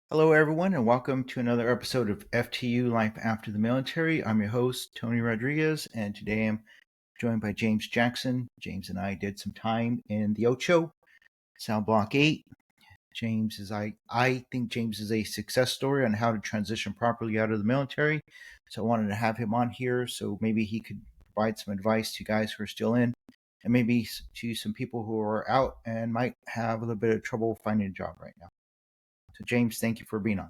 Hello, everyone, and welcome to another episode of FTU Life After the Military. I'm your host, Tony Rodriguez, and today I'm joined by James Jackson. James and I did some time in the Ocho, Cell Block 8. I think James is a success story on how to transition properly out of the military. So I wanted to have him on here so maybe he could provide some advice to guys who are still in and maybe to some people who are out and might have a little bit of trouble finding a job right now. So, James, thank you for being on.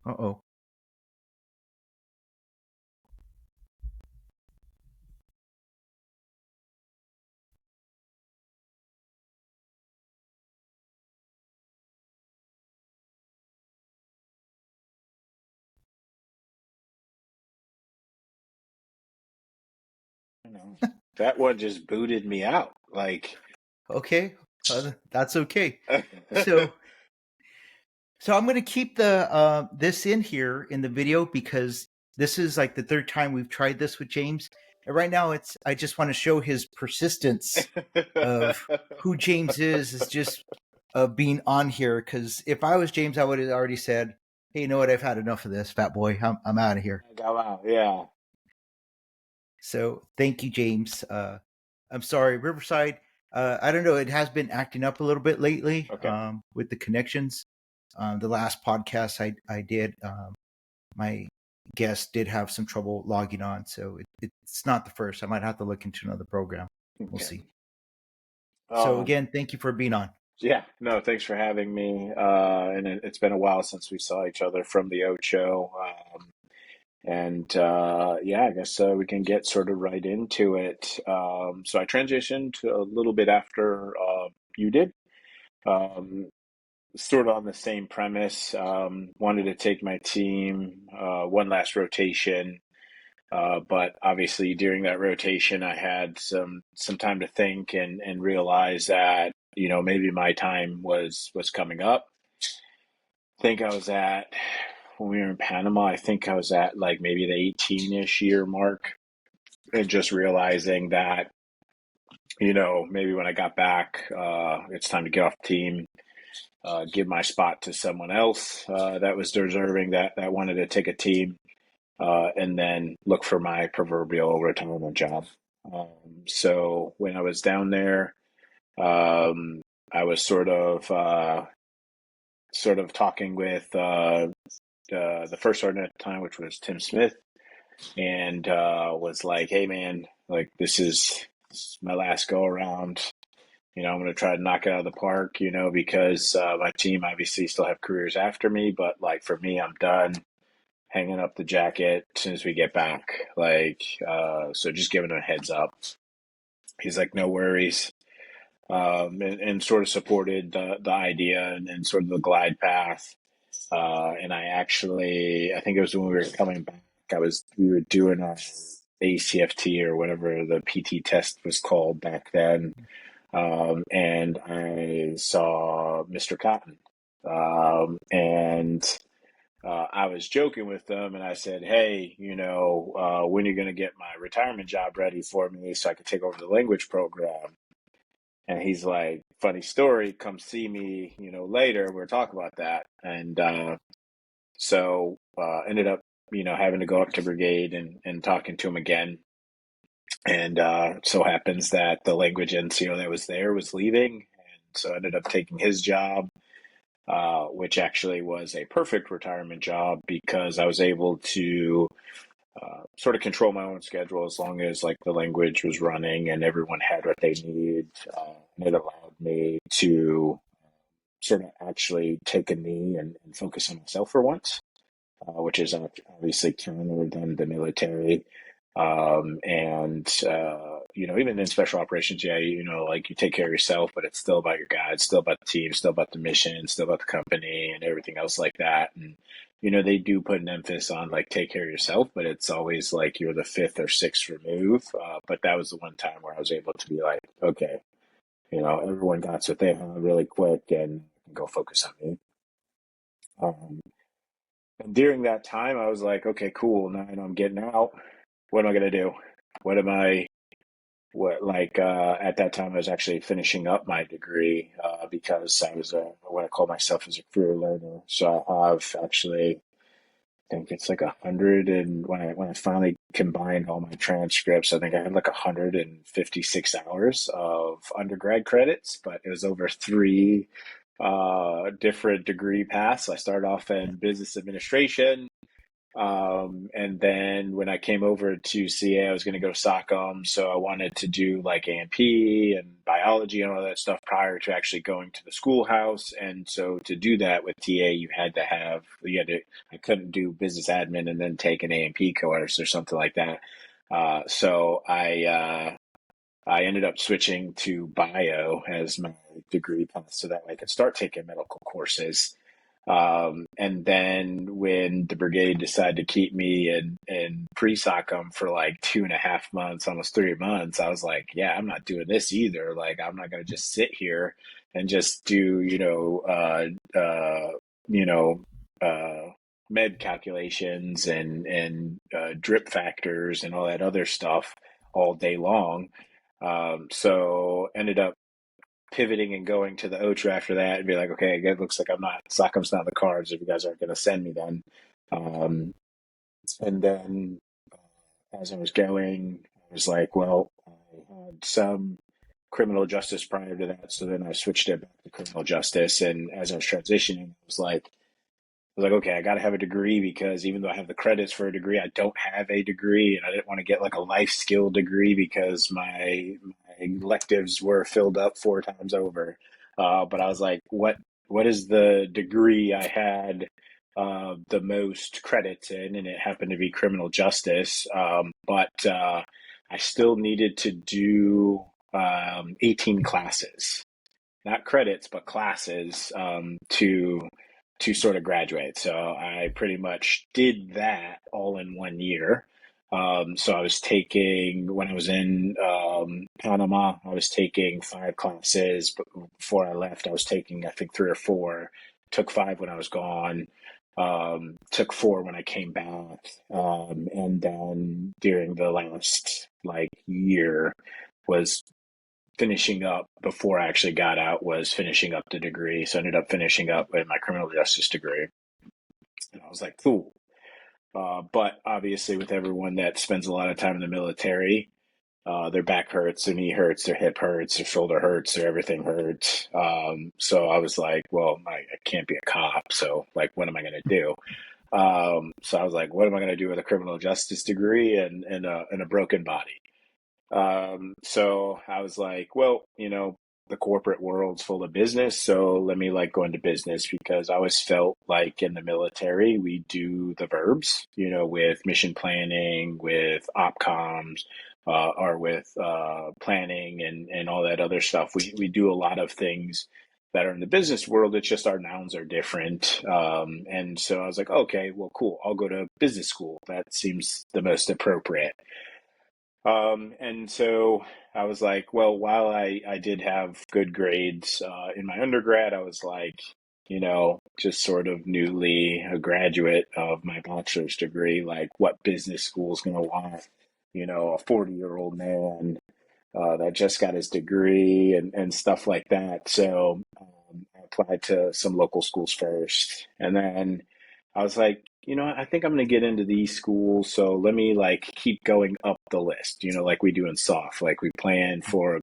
Uh-oh. You know, that one just booted me out. Like, Okay, that's okay. So, so I'm going to keep the this in here in the video because this is like the third time we've tried this with James, and right now I just want to show his persistence of who James is just being on here. Because if I was James, I would have already said, "Hey, you know what? I've had enough of this, fat boy. I'm out of here." go out. Yeah. So thank you, James. I'm sorry, Riverside. I don't know. It has been acting up a little bit lately Okay. with the connections. The last podcast I did, my guest did have some trouble logging on, so it's not the first. I might have to look into another program. We'll Okay. see. So Um, again, thank you for being on. yeah. No, thanks for having me. And it's been a while since we saw each other from the Ocho. Yeah, I guess we can get sort of right into it. So I transitioned a little bit after you did. Um, Sort of on the same premise. Wanted to take my team one last rotation. But obviously, during that rotation, I had some time to think and realize that maybe my time was coming up. I think I was at when we were in Panama. I think I was at like maybe the 18-ish year mark, and just realizing that maybe when I got back, it's time to get off the team. Give my spot to someone else that was deserving, that wanted to take a team, and then look for my proverbial retirement job. So when I was down there, I was sort of talking with the first sergeant at the time, which was Tim Smith, and was like, "Hey, man, like this is my last go around. I'm going to try to knock it out of the park, because my team obviously still have careers after me, but like for me, I'm done hanging up the jacket as soon as we get back. Like, so just giving him a heads up." He's like, "No worries." And sort of supported the idea and sort of the glide path. And I think it was when we were coming back, we were doing our ACFT or whatever the PT test was called back then. And I saw Mr. Cotton. And I was joking with them and I said, "Hey, when are you going to get my retirement job ready for me so I can take over the language program?" And he's like, "Funny story, come see me, later. We'll talk about that." And ended up, having to go up to brigade and talking to him again. And so happens that the language NCO that was there was leaving. And so I ended up taking his job, which actually was a perfect retirement job because I was able to sort of control my own schedule as long as like the language was running and everyone had what they needed. And it allowed me to sort of actually take a knee and focus on myself for once, which is obviously counter than the military. And even in special operations, yeah, like you take care of yourself, but it's still about your guys, still about the team, still about the mission, still about the company and everything else like that. And, they do put an emphasis on like take care of yourself, but it's always like you're the fifth or sixth remove. But that was the one time where I was able to be like, okay, everyone got what they had really quick and go focus on me. Um, and during that time, I was like, okay, cool. Now I know I'm getting out. What am I going to do? What am I what like at that time I was actually finishing up my degree because I was what I call myself as a career learner. So I have actually I think it's like 100, and when I finally combined all my transcripts, I think I had like 156 hours of undergrad credits, but it was over three different degree paths. I started off in business administration, and then when I came over to CA, I was going to go to SOCM, so I wanted to do like A&P and biology and all that stuff prior to actually going to the schoolhouse. And so to do that with TA, I couldn't do business admin and then take an A&P course or something like that. So I ended up switching to bio as my degree path, so that way I could start taking medical courses. And then when the brigade decided to keep me in pre-socum for like 2.5 months, almost 3 months, I was like, yeah, I'm not doing this either. Like, I'm not going to just sit here and just do, you know, med calculations and drip factors and all that other stuff all day long. So ended up pivoting and going to the OTRA after that and be like, okay, it looks like Sockham's not in the cards if you guys aren't going to send me then. Um, and then as I was going, I was like, well, I had some criminal justice prior to that. So then I switched it back to criminal justice. And as I was transitioning, I was like, okay, I got to have a degree because even though I have the credits for a degree, I don't have a degree, and I didn't want to get like a life skill degree because my electives were filled up 4 times over. But I was like, what is the degree I had the most credits in? And it happened to be criminal justice. But I still needed to do 18 classes, not credits, but classes to sort of graduate. So I pretty much did that all in 1 year. So I was taking, when I was in Panama, I was taking 5 classes. But before I left, I was taking, I think, 3 or 4. Took 5 when I was gone. Took 4 when I came back. And then during the last like year was finishing up before I actually got out was finishing up the degree. So I ended up finishing up with my criminal justice degree. And I was like, cool. But obviously, with everyone that spends a lot of time in the military, their back hurts, their knee hurts, their hip hurts, their shoulder hurts, their everything hurts. So I was like, well, I can't be a cop. So, like, what am I going to do? So I was like, what am I going to do with a criminal justice degree and a broken body? So I was like, well, the corporate world's full of business, so let me like go into business because I always felt like in the military we do the verbs, with mission planning, with opcoms, or with planning and all that other stuff. We do a lot of things that are in the business world. It's just our nouns are different. And so I was like, okay, well, cool. I'll go to business school. That seems the most appropriate. And so I was like, well, while I did have good grades in my undergrad, I was like, just sort of newly a graduate of my bachelor's degree, like what business school is going to want, a 40-year-old man that just got his degree and stuff like that. So I applied to some local schools first. And then I was like, I think I'm going to get into these schools. So let me like keep going up the list, like we do in SOF, like we plan for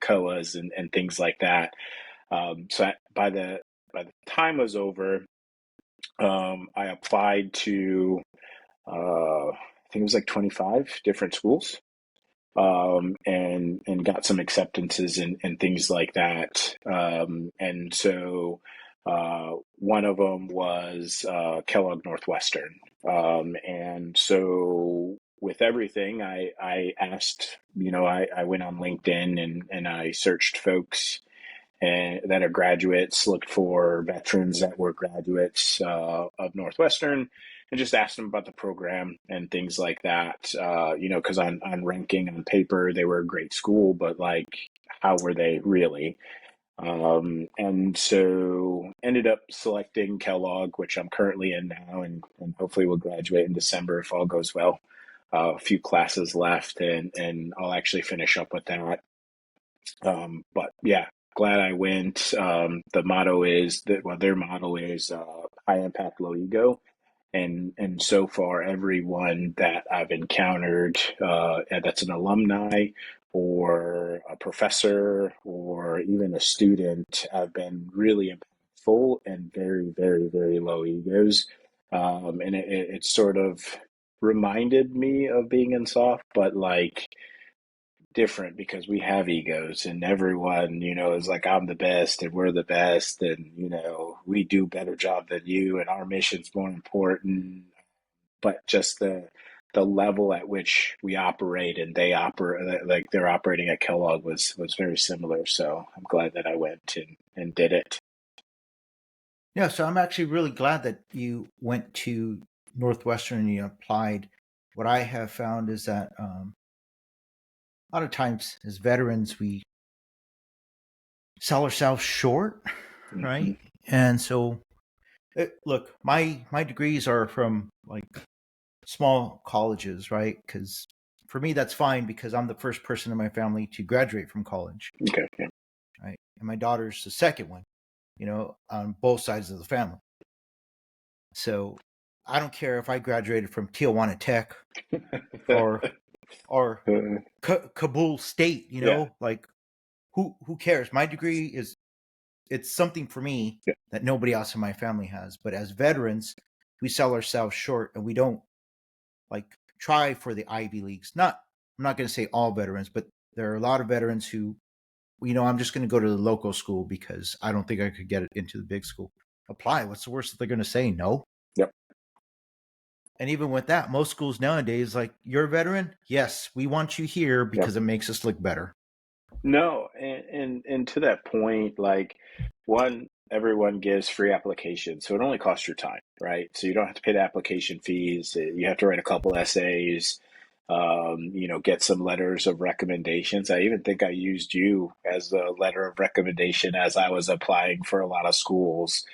COAs and things like that. By the time was over, I applied to, I think it was like 25 different schools, and got some acceptances and things like that. And so one of them was Kellogg Northwestern. And so with everything, I asked, I went on LinkedIn and I searched folks that are graduates, looked for veterans that were graduates of Northwestern, and just asked them about the program and things like that. Because on ranking on paper, they were a great school, but like, how were they really? And so ended up selecting Kellogg, which I'm currently in now, and hopefully will graduate in December if all goes well. a few classes left, and I'll actually finish up with that. But yeah, glad I went. The motto is that, well, their motto is high impact, low ego, and so far everyone that I've encountered, that's an alumni or a professor or even a student, have been really impactful and very, very, very low egos. And it sort of reminded me of being in soft, but like different because we have egos and everyone, is like, I'm the best and we're the best and, we do better job than you and our mission's more important. But just the level at which we operate and they operate, like they're operating at Kellogg, was very similar. So I'm glad that I went and did it. Yeah, so I'm actually really glad that you went to Northwestern and you applied. What I have found is that a lot of times as veterans, we sell ourselves short, Hmm. right? And so, look, my degrees are from like small colleges, right? Because for me, that's fine because I'm the first person in my family to graduate from college, Okay. Yeah. right? And my daughter's the second one, on both sides of the family. So I don't care if I graduated from Tijuana Tech or Kabul State, Yeah. like who cares? My degree is it's something for me Yeah. that nobody else in my family has. But as veterans, we sell ourselves short and we don't like try for the Ivy Leagues. I'm not going to say all veterans, but there are a lot of veterans who, I'm just going to go to the local school because I don't think I could get it into the big school. Apply. What's the worst that they're going to say? No. Yep. And even with that, most schools nowadays, like, you're a veteran? Yes, we want you here Yep. because it makes us look better. No, and to that point, like one, everyone gives free applications, so it only costs your time, right? So you don't have to pay the application fees. You have to write a couple essays, get some letters of recommendations. I even think I used you as a letter of recommendation as I was applying for a lot of schools.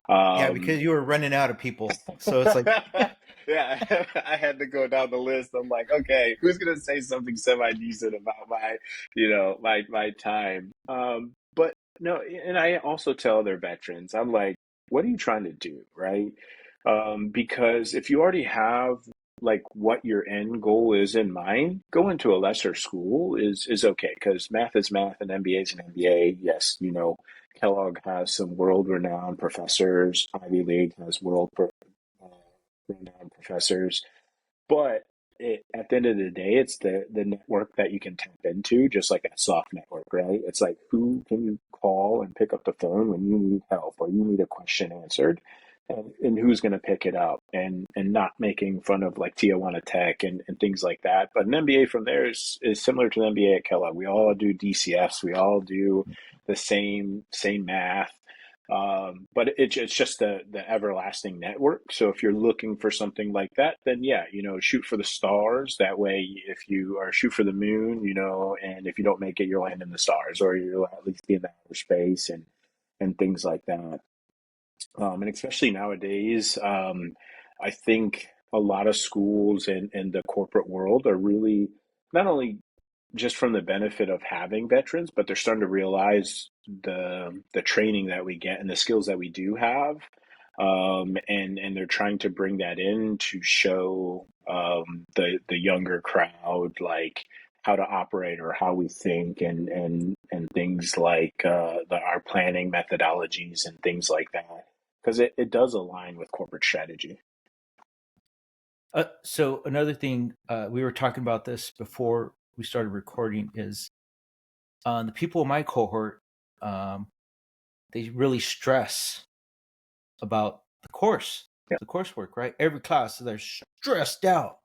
Yeah, Um, because you were running out of people. So it's like, yeah, I had to go down the list. I'm like, okay, who's gonna say something semi decent about my time? But no, and I also tell other veterans, I'm like, what are you trying to do, right? Because if you already have like what your end goal is in mind, going to a lesser school is okay because math is math and MBA is an MBA. Yes, Kellogg has some world-renowned professors. Ivy League has uh, renowned professors. But at the end of the day, it's the network that you can tap into, just like a soft network, right? It's like who can you call and pick up the phone when you need help or you need a question answered, and who's going to pick it up, and not making fun of like Tijuana Tech and things like that. But an MBA from there is similar to the MBA at Kellogg. We all do DCFs. We all do the same math. But it's just the everlasting network. So if you're looking for something like that, then yeah, shoot for the stars. That way, if you are shoot for the moon, and if you don't make it, you'll land in the stars, or you'll at least be in the outer space and things like that. And especially nowadays, I think a lot of schools and the corporate world are really not only just from the benefit of having veterans, but they're starting to realize the training that we get and the skills that we do have, and they're trying to bring that in to show the younger crowd like how to operate or how we think and things like our planning methodologies and things like that because it does align with corporate strategy. so another thing, we were talking about this before we started recording, is the people in my cohort, um, they really stress about Yeah. the coursework, right? Every class, so they're stressed out.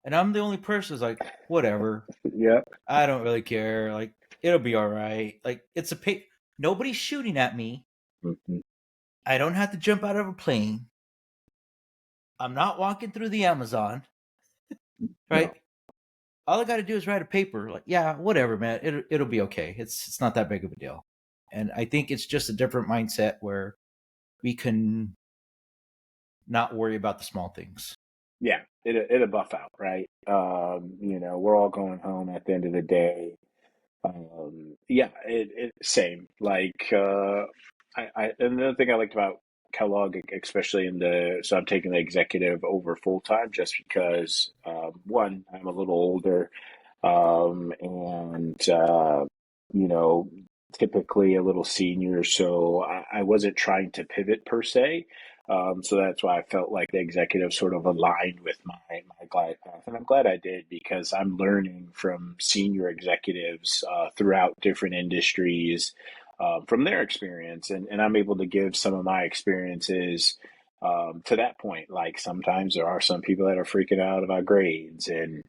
And I'm the only person who's like, whatever, Yeah. I don't really care. Like, it'll be all right. Like, it's a pay. Nobody's shooting at me. Hmm. I don't have to jump out of a plane. I'm not walking through the Amazon, No. right? All I got to do is write a paper. Like, yeah, whatever, man. It'll be okay. It's not that big of a deal. And I think it's just a different mindset where we can not worry about the small things. Yeah. it'll buff out, right? We're all going home at the end of the day. Yeah, it same. Like another thing I liked about Kellogg, especially so I'm taking the executive over full time just because one, I'm a little older, and you know, typically a little senior, so I wasn't trying to pivot per se. So that's why I felt like the executive sort of aligned with my glide path, and I'm glad I did because I'm learning from senior executives throughout different industries from their experience, and I'm able to give some of my experiences to that point. Like sometimes there are some people that are freaking out about grades and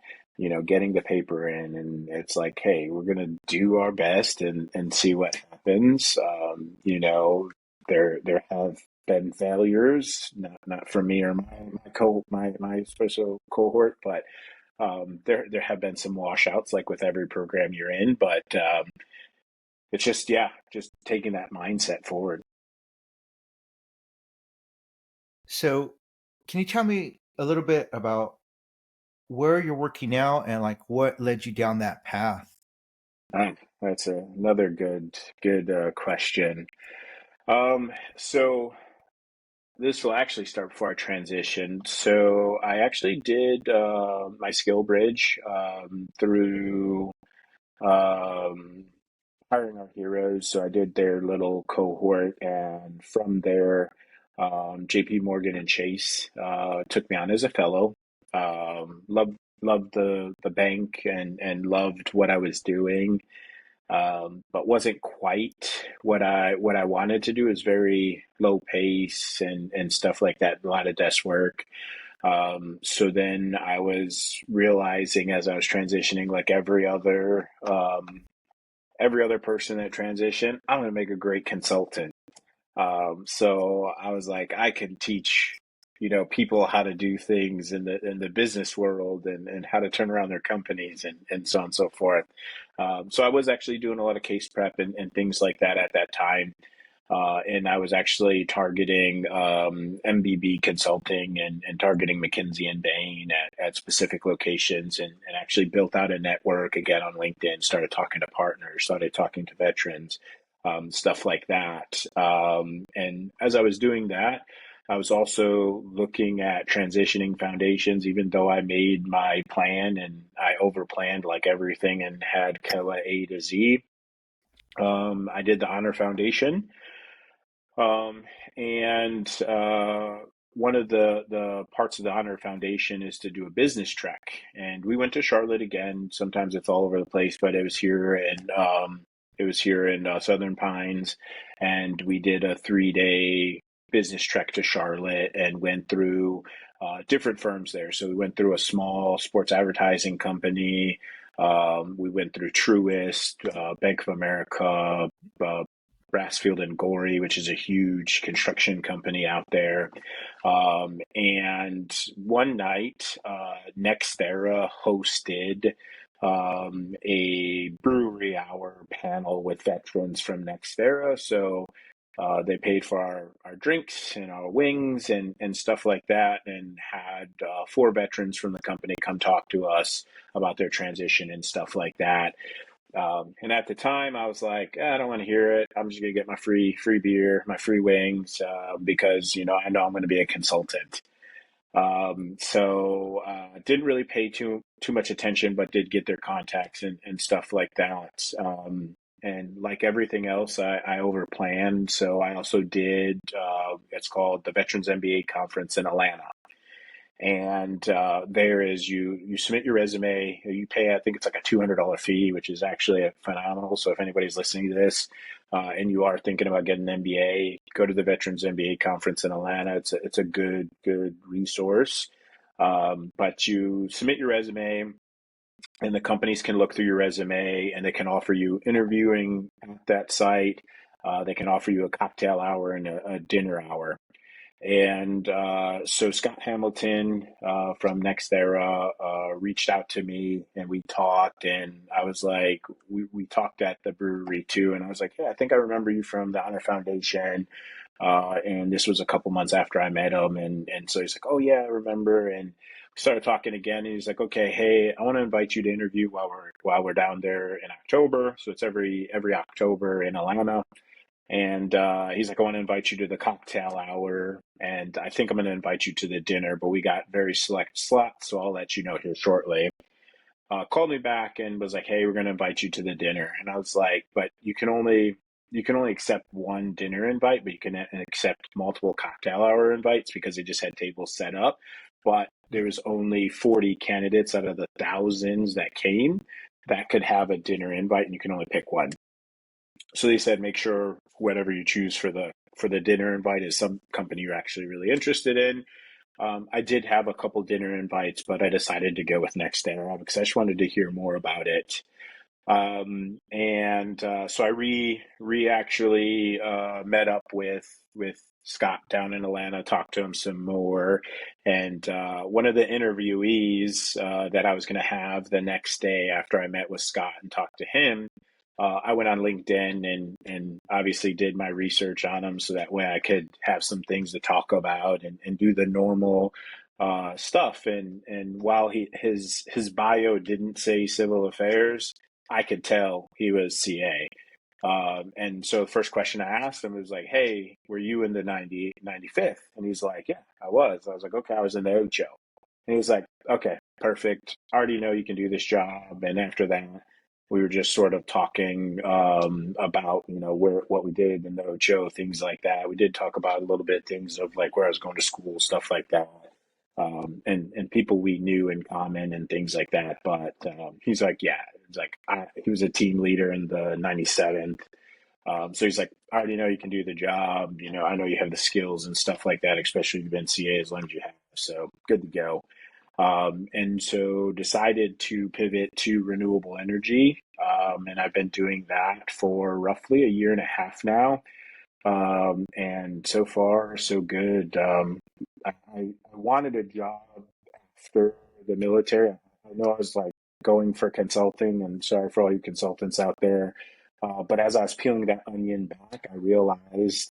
getting the paper in, and it's like, hey, we're gonna do our best and see what happens. There have been failures, not for me or my special cohort, but there have been some washouts, like with every program you're in. But it's just just taking that mindset forward. So, can you tell me a little bit about where you're working now and like what led you down that path? That's another good question. So this will actually start before I transition. So I actually did my skill bridge through um, hiring our heroes. So I did their little cohort, and from there, JP Morgan and Chase took me on as a fellow. Loved the bank and loved what I was doing, but wasn't quite what I wanted to do. Is very low pace and stuff like that. A lot of desk work. So then I was realizing as I was transitioning, like every other person that transitioned, I'm going to make a great consultant. So I was like, I can teach, people how to do things in the business world and how to turn around their companies and so on and so forth. So I was actually doing a lot of case prep and things like that at that time. And I was actually targeting MBB consulting and targeting McKinsey and Bain at specific locations and actually built out a network again on LinkedIn, started talking to partners, started talking to veterans, stuff like that. And as I was doing that, I was also looking at transitioning foundations, even though I made my plan and I overplanned like everything and had Kella A to Z. I did the Honor Foundation, um, and one of the parts of the Honor Foundation is to do a business trek. And we went to Charlotte again. Sometimes it's all over the place, but it was here in Southern Pines, and we did a 3-day business trek to Charlotte and went through different firms there. So we went through a small sports advertising company. We went through Truist, Bank of America, uh, Brassfield and Gorey, which is a huge construction company out there. And one night, Nextera hosted a brewery hour panel with veterans from Nextera. So they paid for our drinks and our wings and stuff like that, and had 4 veterans from the company come talk to us about their transition and stuff like that. And at the time, I was like, I don't want to hear it. I'm just gonna get my free beer, my free wings, because I know I'm going to be a consultant. So didn't really pay too much attention, but did get their contacts and stuff like that. And like everything else, I overplanned. So I also did. It's called the Veterans MBA Conference in Atlanta. And there is you submit your resume, you pay, I think it's like a $200 fee, which is actually phenomenal. So if anybody's listening to this and you are thinking about getting an MBA, go to the Veterans MBA Conference in Atlanta. It's a good resource. But you submit your resume, and the companies can look through your resume, and they can offer you interviewing at that site. They can offer you a cocktail hour and a dinner hour. And so Scott Hamilton from NextEra reached out to me, and we talked. And I was like, we talked at the brewery too. And I was like, hey, I think I remember you from the Honor Foundation. And this was a couple months after I met him. And so he's like, oh, yeah, I remember. And started talking again, and he's like, okay, hey, I want to invite you to interview while we're down there in October. So it's every October in Atlanta. And he's like, I want to invite you to the cocktail hour, and I think I'm going to invite you to the dinner, but we got very select slots, so I'll let you know here shortly. Called me back and was like, hey, we're going to invite you to the dinner. And I was like, but you can only accept one dinner invite, but you can accept multiple cocktail hour invites because they just had tables set up. But there was only 40 candidates out of the thousands that came that could have a dinner invite, and you can only pick one. So they said, make sure whatever you choose for the dinner invite is some company you're actually really interested in. I did have a couple dinner invites, but I decided to go with Next Era because I just wanted to hear more about it. And so I re actually met up with Scott down in Atlanta, talked to him some more, and one of the interviewees that I was going to have the next day after I met with Scott and talked to him. I went on LinkedIn and obviously did my research on him so that way I could have some things to talk about and do the normal stuff. And while his bio didn't say civil affairs, I could tell he was CA. And so the first question I asked him was like, hey, were you in the 95th? And he's like, yeah, I was. I was like, okay, I was in the Ocho. And he was like, okay, perfect. I already know you can do this job. And after that, we were just sort of talking about, what we did in the Ocho, things like that. We did talk about a little bit things of like where I was going to school, stuff like that. And people we knew in common and things like that. But he's like, yeah, it's like he was a team leader in the 97th. So he's like, I already know you can do the job. I know you have the skills and stuff like that, especially if you've been CA as long as you have. So good to go. And so decided to pivot to renewable energy. And I've been doing that for roughly a year and a half now. And so far, so good. I wanted a job after the military. I know I was like going for consulting, and sorry for all you consultants out there. But as I was peeling that onion back, I realized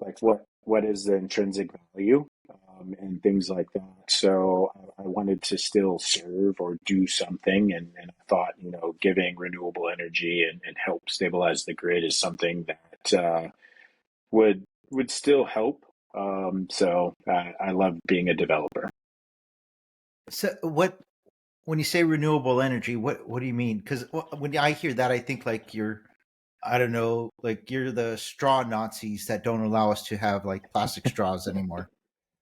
like what is the intrinsic value and things like that. So I wanted to still serve or do something, and I thought giving renewable energy and help stabilize the grid is something that would still help. So I love being a developer. So when you say renewable energy, what do you mean? Because when I hear that, I think like I don't know, like you're the straw Nazis that don't allow us to have like plastic straws anymore.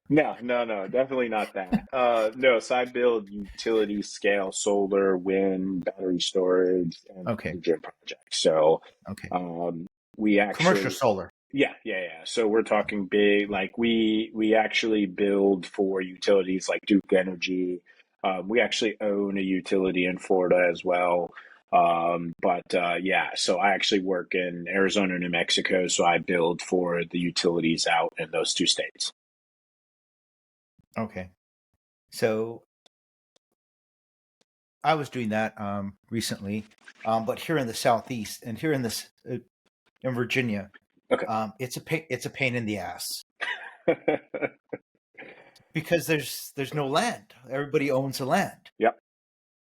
No, no, no, definitely not that. No, so I build utility scale solar, wind, battery storage, and Okay, hydrogen projects. So okay. um, we Commercial actually, solar. yeah, yeah, yeah. So we're talking big, like we actually build for utilities like Duke Energy. We actually own a utility in Florida as well. But yeah, so I actually work in Arizona and New Mexico, so I build for the utilities out in those two states. Okay. So I was doing that recently, but here in the southeast and here in this in Virginia, Okay. it's a pain in the ass because there's no land. Everybody owns the land, Yep.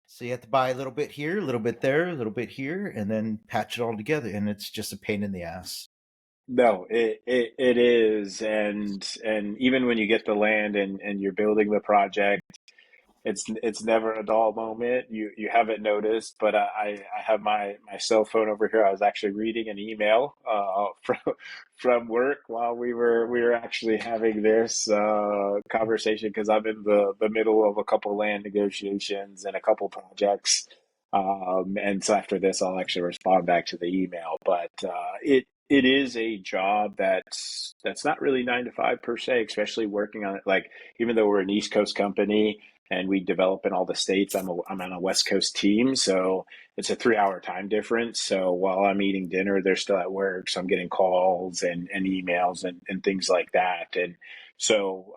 so you have to buy a little bit here, a little bit there, a little bit here, and then patch it all together, and it's just a pain in the ass. No, it is, and even when you get the land and you're building the project, it's never a dull moment. You haven't noticed, but I have my cell phone over here. I was actually reading an email from work while we were actually having this conversation because I'm in the middle of a couple land negotiations and a couple projects. And so after this, I'll actually respond back to the email. But it is a job that's not really 9 to 5 per se, especially working on it. Like even though we're an East Coast company and we develop in all the states. I'm on a West Coast team, so it's a 3 hour time difference. So while I'm eating dinner, they're still at work. So I'm getting calls and emails and things like that. And so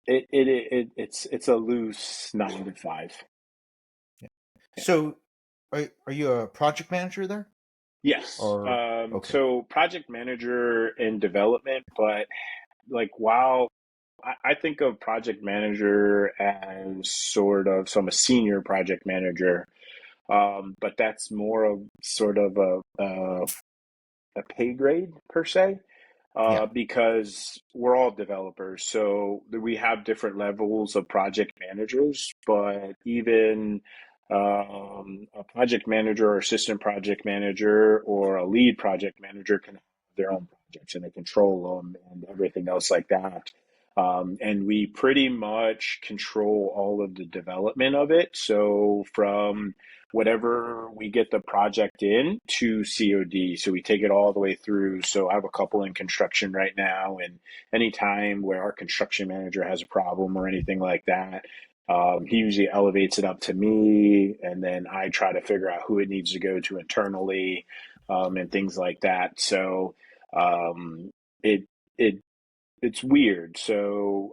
it's a loose 9 to 5. Yeah. So, are you a project manager there, Yes. or okay? So project manager in development, but like wow. I think of project manager as sort of, so I'm a senior project manager, but that's more of sort of a pay grade per se, Yeah, because we're all developers. So we have different levels of project managers, but even a project manager or assistant project manager or a lead project manager can have their own projects and they control them and everything else like that. And we pretty much control all of the development of it. So from whatever we get the project in to COD. So we take it all the way through. So I have a couple in construction right now, and anytime where our construction manager has a problem or anything like that, he usually elevates it up to me, and then I try to figure out who it needs to go to internally, and things like that. So um, it it it's weird. So,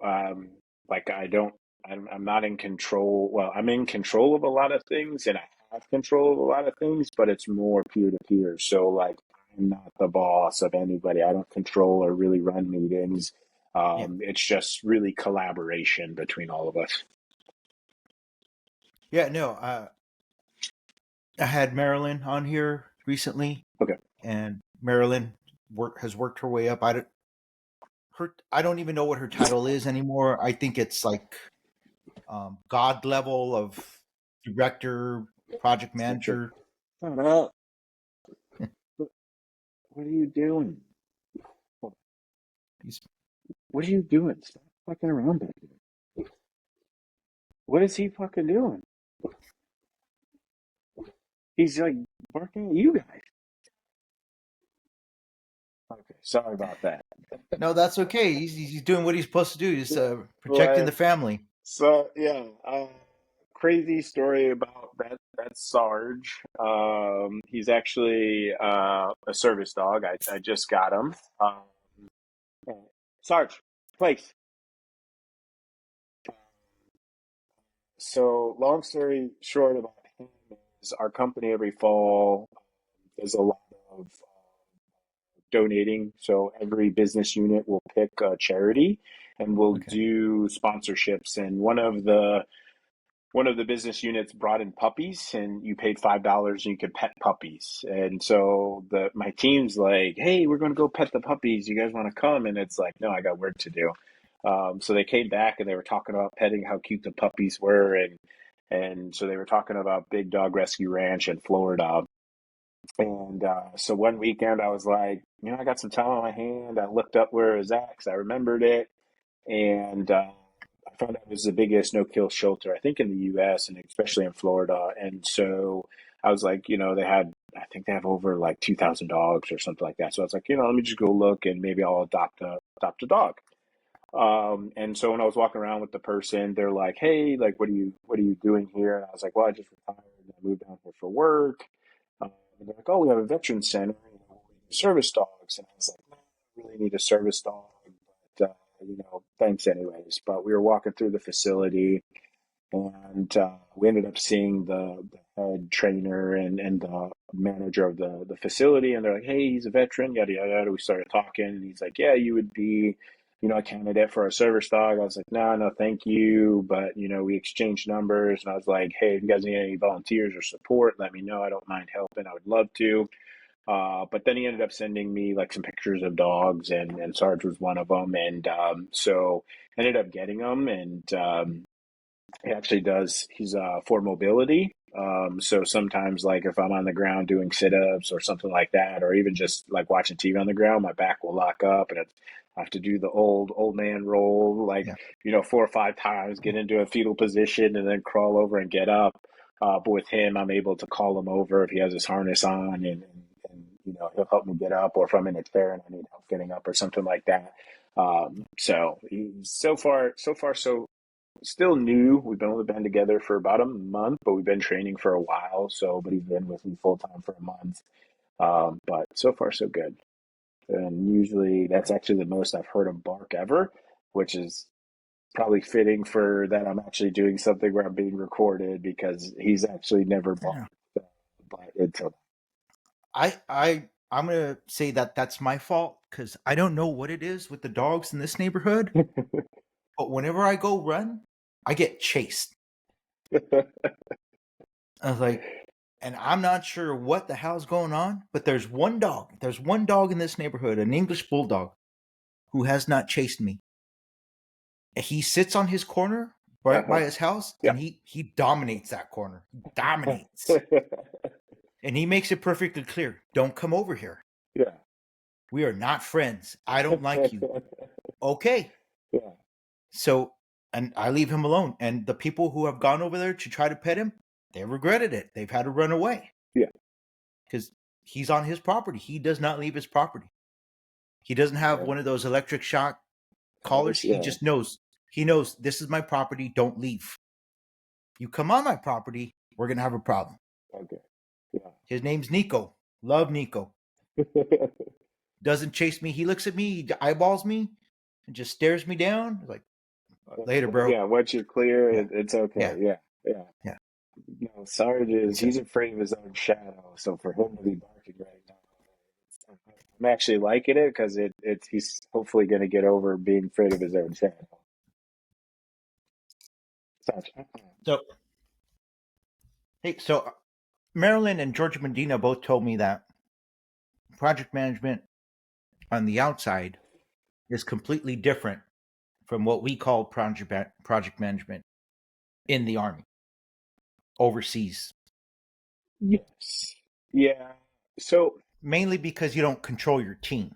like I'm not in control. Well, I'm in control of a lot of things and I have control of a lot of things, but it's more peer to peer. So, like, I'm not the boss of anybody. I don't control or really run meetings. yeah, It's just really collaboration between all of us. yeah. No, I had Marilyn on here recently, Okay. and Marilyn has worked her way up. I don't even know what her title is anymore. I think it's like God level of director, project Gotcha. manager. Shut up. What are you doing? He's What are you doing? Stop fucking around back there. What is he fucking doing? He's like barking at you guys. Okay, sorry about that. no, that's okay. He's doing what he's supposed to do. He's Yeah, protecting the but family. so yeah, crazy story about that Sarge. He's actually a service dog. I just got him. Sarge, place. So long story short about him is our company every fall does a lot of donating. So every business unit will pick a charity and we'll Okay. do sponsorships. And one of the business units brought in puppies and you paid $5 and you could pet puppies. And so my team's like, hey, we're going to go pet the puppies. You guys want to come? And it's like, no, I got work to do. So they came back and they were talking about petting, how cute the puppies were. And so they were talking about Big Dog Rescue Ranch in Florida. And so one weekend I was like, I got some time on my hand. I looked up where it was at because I remembered it. And I found out it was the biggest no-kill shelter, I think, in the U.S. and especially in Florida. And so I was like, I think they have over like 2,000 dogs or something like that. So I was like, let me just go look and maybe I'll adopt a dog. And so when I was walking around with the person, they're like, "Hey, like, what are you doing here?" And I was like, "Well, I just retired. And I moved down here for work." And they're like, "Oh, we have a veteran center. We do service dogs." And I was like, "No, I really need a service dog, but thanks anyways." But we were walking through the facility, and we ended up seeing the head trainer and the manager of the facility, and they're like, "Hey, he's a veteran, yada yada yada." We started talking, and he's like, "Yeah, you would be, a candidate for a service dog." I was like, "No, no, thank you." But we exchanged numbers, and I was like, "Hey, if you guys need any volunteers or support, let me know. I don't mind helping. I would love to." But then he ended up sending me like some pictures of dogs, and Sarge was one of them, and so ended up getting them, and he actually does. He's for mobility. So sometimes, like if I'm on the ground doing sit-ups or something like that, or even just like watching TV on the ground, my back will lock up, and I have to do the old man roll, like Yeah. 4 or 5 times, get into a fetal position, and then crawl over and get up. But with him, I'm able to call him over if he has his harness on, and he'll help me get up, or if I'm in a chair and I need help getting up or something like that. So he's so far so still new. We've only been together for about a month, but we've been training for a while. So, but he's been with me full time for a month. But so far, so good. And usually that's actually the most I've heard him bark ever, which is probably fitting for that I'm actually doing something where I'm being recorded because he's actually never barked. Yeah. But it's I'm gonna say that that's my fault because I don't know what it is with the dogs in this neighborhood. But whenever I go run, I get chased. I was like, and I'm not sure what the hell's going on, but there's one dog. There's one dog in this neighborhood, an English bulldog, who has not chased me. He sits on his corner right Uh-huh. by his house, Yeah. and he dominates that corner. He dominates. And he makes it perfectly clear, don't come over here. Yeah. We are not friends. I don't like you. Okay. Yeah. So, and I leave him alone. And the people who have gone over there to try to pet him, they regretted it. They've had to run away Yeah. because he's on his property. He does not leave his property. He doesn't have Yeah. one of those electric shock collars. Collars. He Yeah. just knows. He knows this is my property. Don't leave. You come on my property, we're going to have a problem. Okay. Yeah. His name's Nico. Love Nico. Doesn't chase me. He looks at me, he eyeballs me, and just stares me down. Like, later, bro. Yeah. Once you're clear, Yeah, it's okay. yeah, Yeah. Yeah. yeah. No, Sarge is, So, he's afraid of his own shadow. So for him to be barking right now, I'm actually liking it because it's he's hopefully going to get over being afraid of his own shadow. Sarge. so hey, so Marilyn and Georgia Medina both told me that project management on the outside is completely different from what we call project management in the Army overseas. Yes. Yeah. So Mainly because you don't control your team.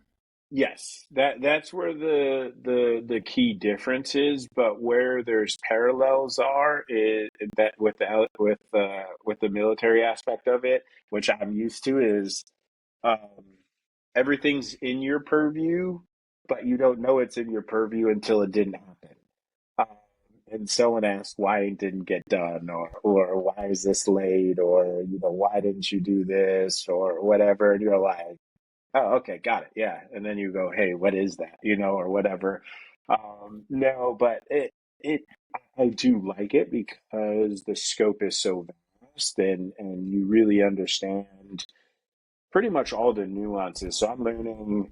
yes, that's where the key difference is, but where there's parallels are is that with the military aspect of it, which I'm used to, is um, everything's in your purview, but you don't know it's in your purview until it didn't happen. Um, and someone asks why it didn't get done, or why is this late, or why didn't you do this, or whatever, and you're like, oh, okay, got it. Yeah. And then you go, hey, what is that? Or whatever. No, but I do like it because the scope is so vast, and you really understand pretty much all the nuances. So I'm learning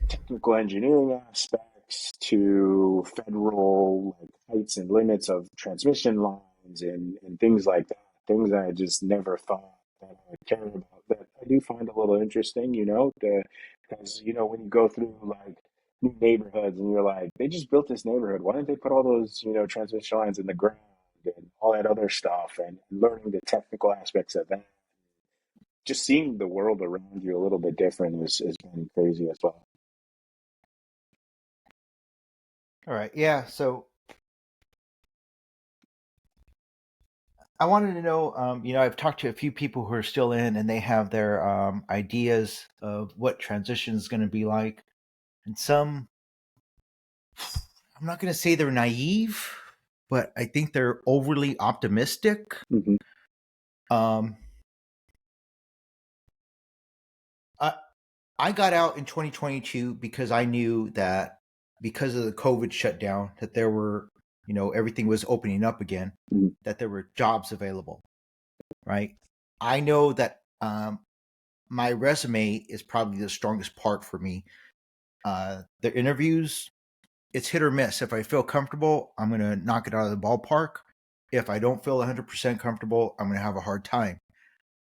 technical engineering aspects to federal like heights and limits of transmission lines and things like that. Things I just never thought that I would care about that I do find a little interesting, because when you go through like new neighborhoods and you're like, they just built this neighborhood. Why didn't they put all those, transmission lines in the ground and all that other stuff, and learning the technical aspects of that, just seeing the world around you a little bit different has been crazy as well. All right. Yeah. So I wanted to know, I've talked to a few people who are still in and they have their ideas of what transition is going to be like. And some, I'm not going to say they're naive, but I think they're overly optimistic. Mm-hmm. Um, I, I got out in 2022 because I knew that because of the COVID shutdown, that there were, everything was opening up again, Mm-hmm. that there were jobs available, right? I know that my resume is probably the strongest part for me. The interviews, it's hit or miss. If I feel comfortable, I'm going to knock it out of the ballpark. If I don't feel 100% comfortable, I'm going to have a hard time.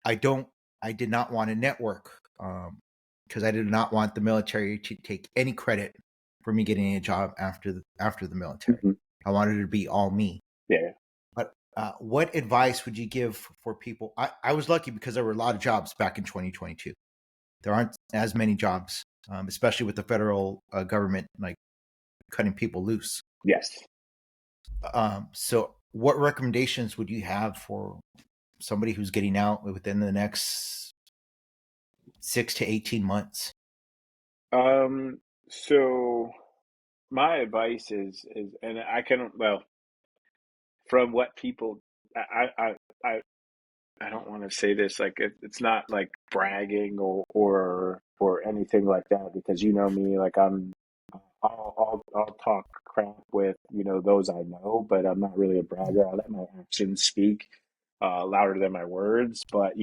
I did not want to network because I did not want the military to take any credit for me getting a job after the military. Mm-hmm. I wanted it to be all me. Yeah. But what advice would you give for people? I was lucky because there were a lot of jobs back in 2022. There aren't as many jobs, especially with the federal government like cutting people loose. Yes. So, what recommendations would you have for somebody who's getting out within the next 6 to 18 months? So my advice is, and I can, well, from what people, I I don't want to say this like it's not like bragging or anything like that, because you know me, like I'll talk crap with those I know, but I'm not really a bragger. I let my actions speak louder than my words. But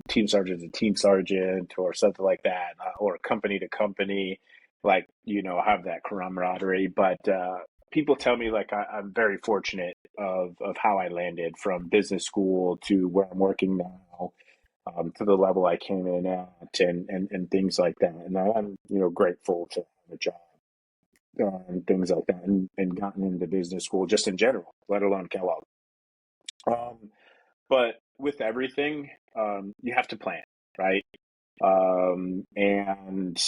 team sergeant's a team sergeant or something like that, or company to company, like have that camaraderie. But people tell me like I'm very fortunate of how I landed from business school to where I'm working now, to the level I came in at, and things like that. And I'm, grateful to have a job, and things like that, and gotten into business school just in general, let alone Kellogg. Um, but with everything, you have to plan, right? And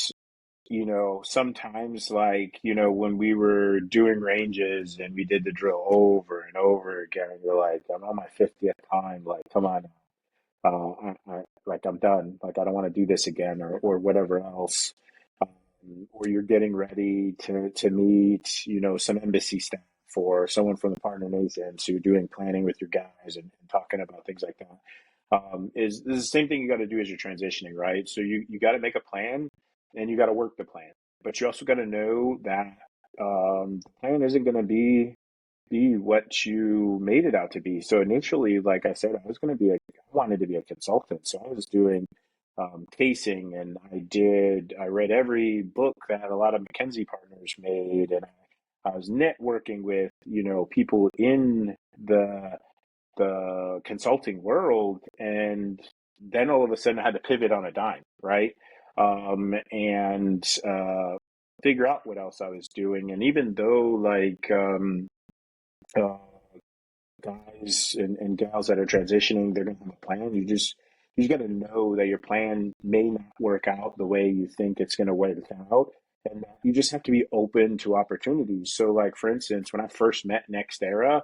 sometimes like, when we were doing ranges and we did the drill over and over again, you're like, I'm on my 50th time, like, come on, like I'm done, like I don't want to do this again, or whatever else. Or you're getting ready to meet, some embassy staff or someone from the partner nations, who are doing planning with your guys, and talking about things like that. Is this is the same thing you got to do as you're transitioning, right? So you got to make a plan, and you got to work the plan, but you also got to know that the plan isn't going to be what you made it out to be. So initially, like I said, I wanted to be a consultant. So I was doing casing, and I read every book that a lot of McKinsey partners made, and I was networking with, people in the consulting world. And then all of a sudden I had to pivot on a dime, right? And figure out what else I was doing. And even though like, uh, guys and gals that are transitioning, they're going to have a plan. You just got to know that your plan may not work out the way you think it's going to work out, and that you just have to be open to opportunities. So, like for instance, when I first met NextEra,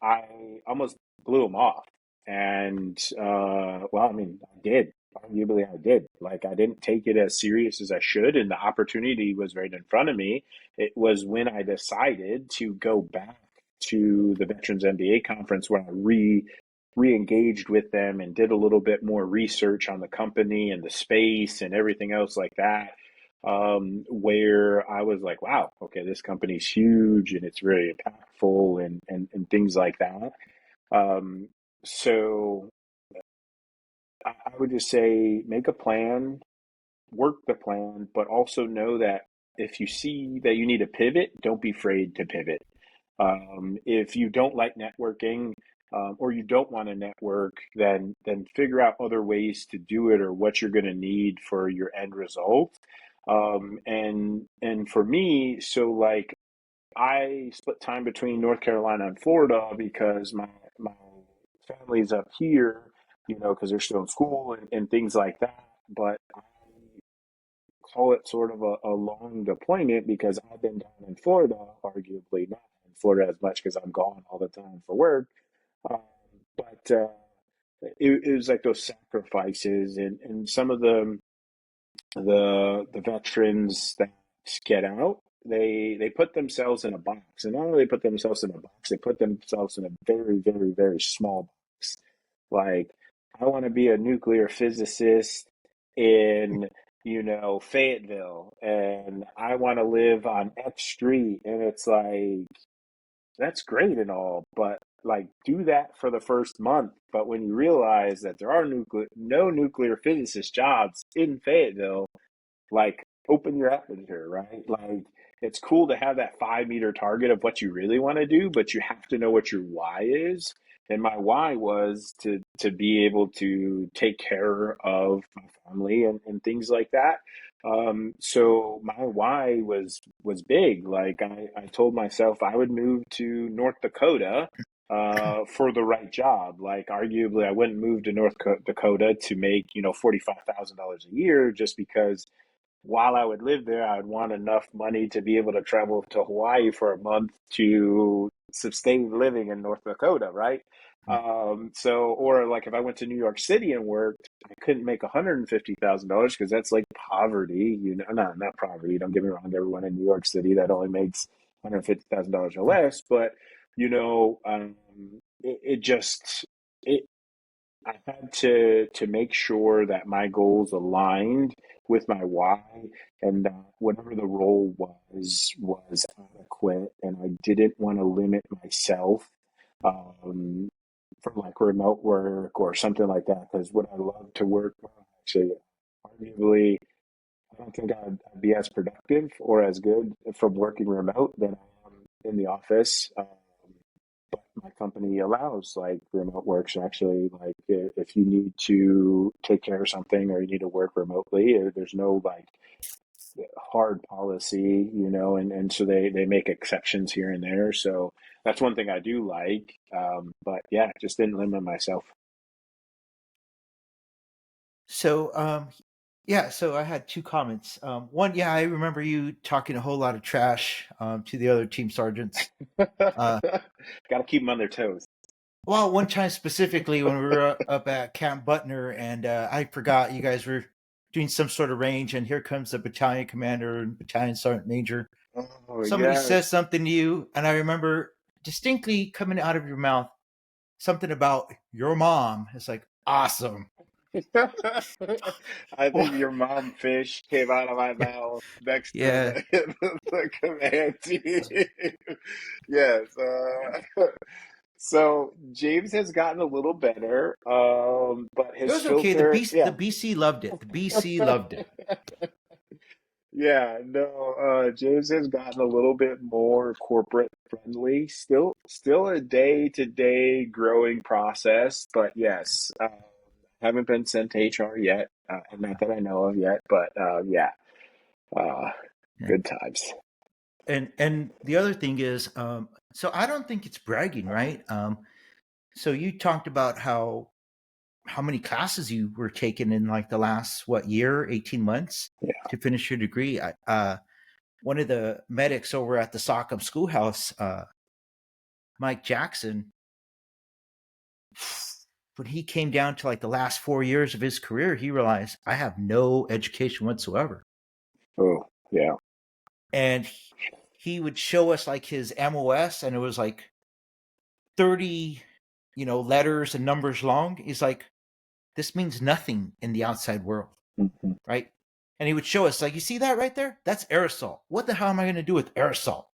I almost blew them off, and well, I mean, I did. Arguably, I did. Like, I didn't take it as serious as I should, and the opportunity was right in front of me. It was when I decided to go back to the Veterans MBA conference, where I re-engaged with them and did a little bit more research on the company and the space and everything else like that. Where I was like, wow, okay, this company's huge and it's very impactful, and things like that. Um, so I would just say make a plan, work the plan, but also know that if you see that you need to pivot, don't be afraid to pivot. If you don't like networking, or you don't want to network, then figure out other ways to do it, or what you're going to need for your end result. And for me, so like I split time between North Carolina and Florida because my family's up here, because they're still in school, and things like that. But I call it sort of a long deployment because I've been down in Florida, arguably not in Florida as much because I'm gone all the time for work. Um, but it was like those sacrifices, and some of the veterans that get out, they put themselves in a box, and not only put themselves in a box, they put themselves in a very, very, very small box. Like, I want to be a nuclear physicist in, Fayetteville, and I want to live on X Street, and it's like, that's great and all, but like, do that for the first month. But when you realize that there are no nuclear physicist jobs in Fayetteville, like, open your aperture, right? Like, it's cool to have that 5 meter target of what you really want to do, but you have to know what your why is. And my why was to be able to take care of my family, and things like that. So my why was big. Like, I told myself I would move to North Dakota for the right job. Like, arguably, I wouldn't move to Dakota to make, $45,000 a year, just because while I would live there, I would want enough money to be able to travel to Hawaii for a month to sustain living in North Dakota, right? Or like if I went to New York City and worked, I couldn't make $150,000 because that's like poverty, not poverty. Don't get me wrong, everyone in New York City that only makes $150,000 or less, but it just it I had to make sure that my goals aligned with my why, and that whatever the role was adequate, and I didn't want to limit myself, um, for like remote work or something like that. Because what I love to work, actually, arguably, I don't think I'd be as productive or as good from working remote than I am in the office. But my company allows like remote work. So actually, like if you need to take care of something or you need to work remotely, there's no like hard policy, and so they make exceptions here and there. So that's one thing I do like. But yeah, just didn't limit myself. So, yeah, so I had two comments. One, yeah, I remember you talking a whole lot of trash to the other team sergeants. Uh, Got to keep them on their toes. well, one time specifically when we were up at Camp Butner, and I forgot you guys were doing some sort of range, and here comes the battalion commander and battalion sergeant major. Oh Somebody says yes. something to you, and I remember distinctly coming out of your mouth something about your mom. It's like, awesome. I Well, think your mom fish came out of my yeah, mouth next to yeah. the command team. Yes. So James has gotten a little better, but It his was okay. The filter, BC, the yeah. BC loved it. The BC loved it. Yeah, no, James has gotten a little bit more corporate friendly. Still a day-to-day growing process, but yes, haven't been sent to HR yet, not that I know of yet, but yeah, uh, Yeah. good times. And the other thing is, so I don't think it's bragging, right? So you talked about how many classes you were taking in like the last what year, 18 months Yeah. to finish your degree. One of the medics over at the Sockham Schoolhouse, Mike Jackson, when he came down to like the last 4 years of his career, he realized I have no education whatsoever. Oh, yeah. And he would show us like his MOS, and it was like 30, letters and numbers long. He's like, this means nothing in the outside world, Hmm. right? And he would show us, like, you see that right there? That's aerosol. What the hell am I going to do with aerosol?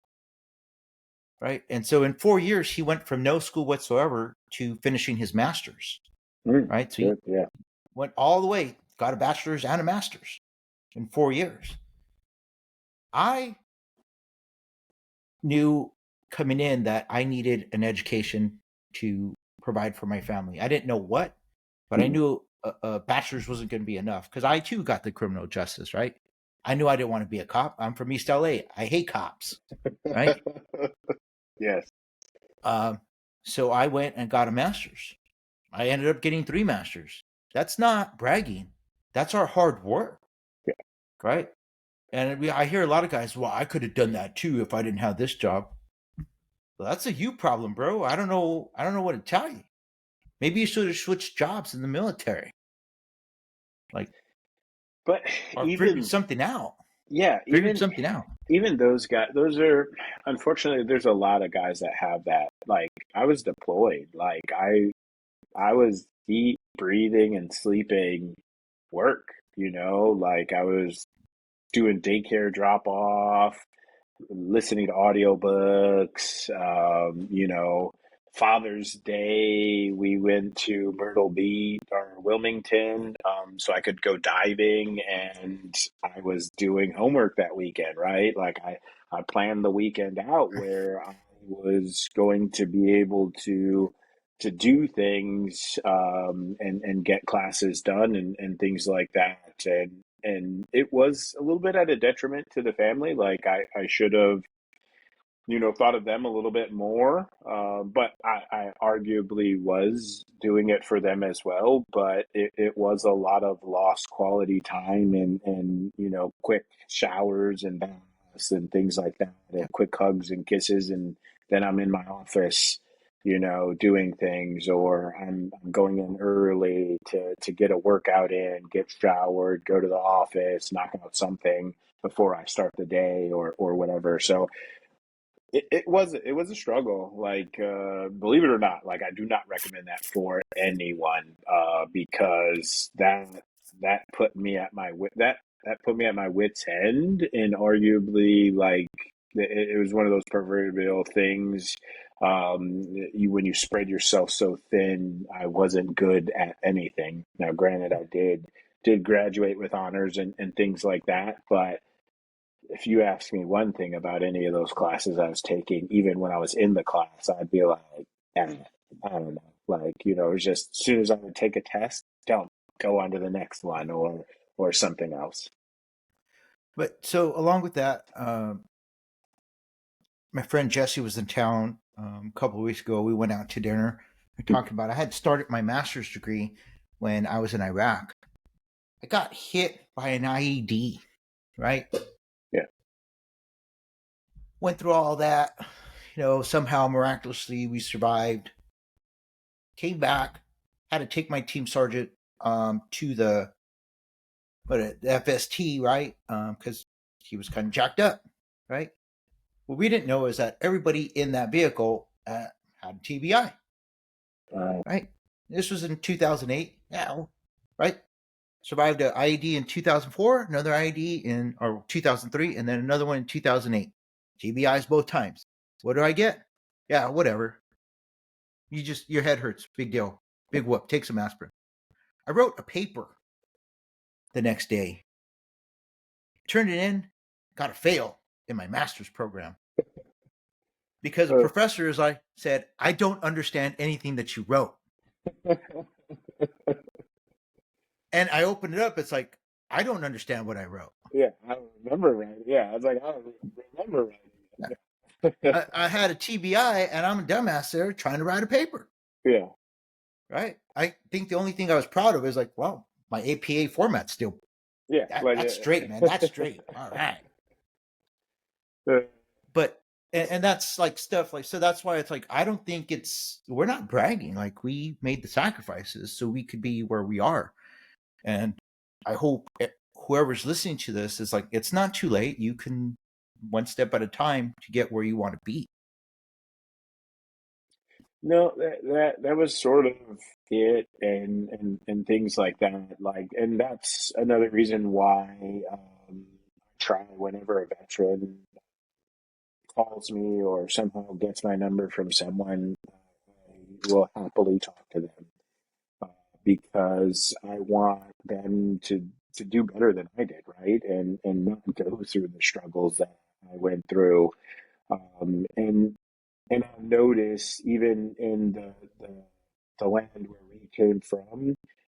Right. And so in 4 years, he went from no school whatsoever to finishing his master's. Mm, Right. So he good. Yeah. went all the way, got a bachelor's and a master's in 4 years. I knew coming in that I needed an education to provide for my family. I didn't know what, but I Mm. knew a bachelor's wasn't going to be enough because I too got the criminal justice, right? I knew I didn't want to be a cop. I'm from East LA. I hate cops, right? Yes. Um, so I went and got a master's. I ended up getting 3 masters. That's not bragging. That's our hard work, Yeah. right? And I hear a lot of guys, well, I could have done that too if I didn't have this job. Well, that's a you problem, bro. I don't know. I don't know what to tell you. Maybe you should have switched jobs in the military, like, But or figured even, something out. yeah, Figured something out. even those guys, those are, unfortunately, there's a lot of guys that have that. Like, I was deployed. Like, I was eat, breathing, and sleeping work, like I was doing daycare drop off, listening to audiobooks. Father's Day, we went to Myrtle Beach or Wilmington, so I could go diving, and I was doing homework that weekend, right? Like I planned the weekend out where I was going to be able to do things, and get classes done and things like that. And it was a little bit at a detriment to the family. Like I should have, thought of them a little bit more. But I arguably was doing it for them as well. But it was a lot of lost quality time and quick showers and baths and things like that, and quick hugs and kisses. And then I'm in my office, doing things, or I'm going in early to get a workout in, get showered, go to the office, knock out something before I start the day or whatever. So it was a struggle. Like, believe it or not, like I do not recommend that for anyone, because that put me at my that put me at my wit's end, and arguably, like, it was one of those proverbial things. When you spread yourself so thin, I wasn't good at anything. Now, granted, I did graduate with honors and things like that, but if you ask me one thing about any of those classes I was taking, even when I was in the class, I'd be like, I don't know. Like, it's just as soon as I would take a test, don't go on to the next one or something else. But so along with that, my friend Jesse was in town a couple of weeks ago. We went out to dinner. We talked about I had started my master's degree when I was in Iraq. I got hit by an IED, right? Yeah. Went through all that. Somehow miraculously we survived. Came back, had to take my team sergeant to the FST, right? Because he was kind of jacked up, right? What we didn't know is that everybody in that vehicle had TBI, right? This was in 2008. Yeah, right? Survived an IED in 2004, another IED in or 2003, and then another one in 2008. TBIs both times. What do I get? Yeah, whatever. Your head hurts. Big deal. Big whoop. Take some aspirin. I wrote a paper the next day. Turned it in. Got a fail in my master's program because a professor, as I said, I don't understand anything that you wrote. And I opened it up. It's like, I don't understand what I wrote. Yeah, I remember writing. Yeah, I was like, I don't remember writing. I had a TBI and I'm a dumbass there trying to write a paper. Yeah. Right. I think the only thing I was proud of is like, well, my APA format's still, Yeah, that's straight, man. That's straight. All right. But, and that's like stuff like, so that's why it's like, I don't think we're not bragging. Like we made the sacrifices so we could be where we are. And I hope whoever's listening to this is like, it's not too late. You can one step at a time to get where you want to be. No, that was sort of it, and things like that. Like, and that's another reason why I try whenever a veteran calls me or somehow gets my number from someone, I will happily talk to them uh, because I want them to do better than I did, right? And not go through the struggles that I went through. And I notice even in the land where we came from,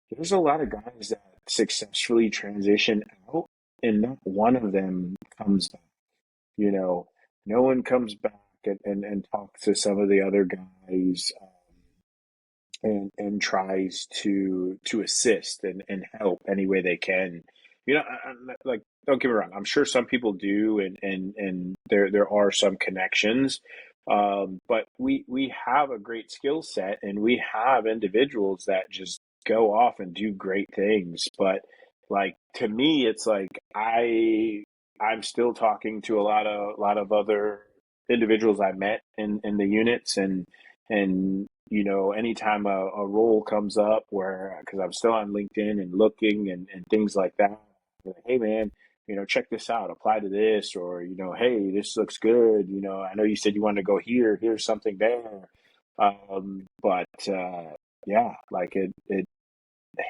there's a lot of guys that successfully transition out, and not one of them comes back. You know, no one comes back and talks to some of the other guys and tries to assist and help any way they can. Like, don't get me wrong. I'm sure some people do, and there are some connections. But we have a great skill set, and we have individuals that just go off and do great things. But like to me, it's like I'm still talking to a lot of other individuals I met in the units, and anytime a role comes up where, because I'm still on LinkedIn and looking and things like that, like, hey man, check this out, apply to this, or hey, this looks good. I know you said you wanted to go here. Here's something there. But yeah, like it. I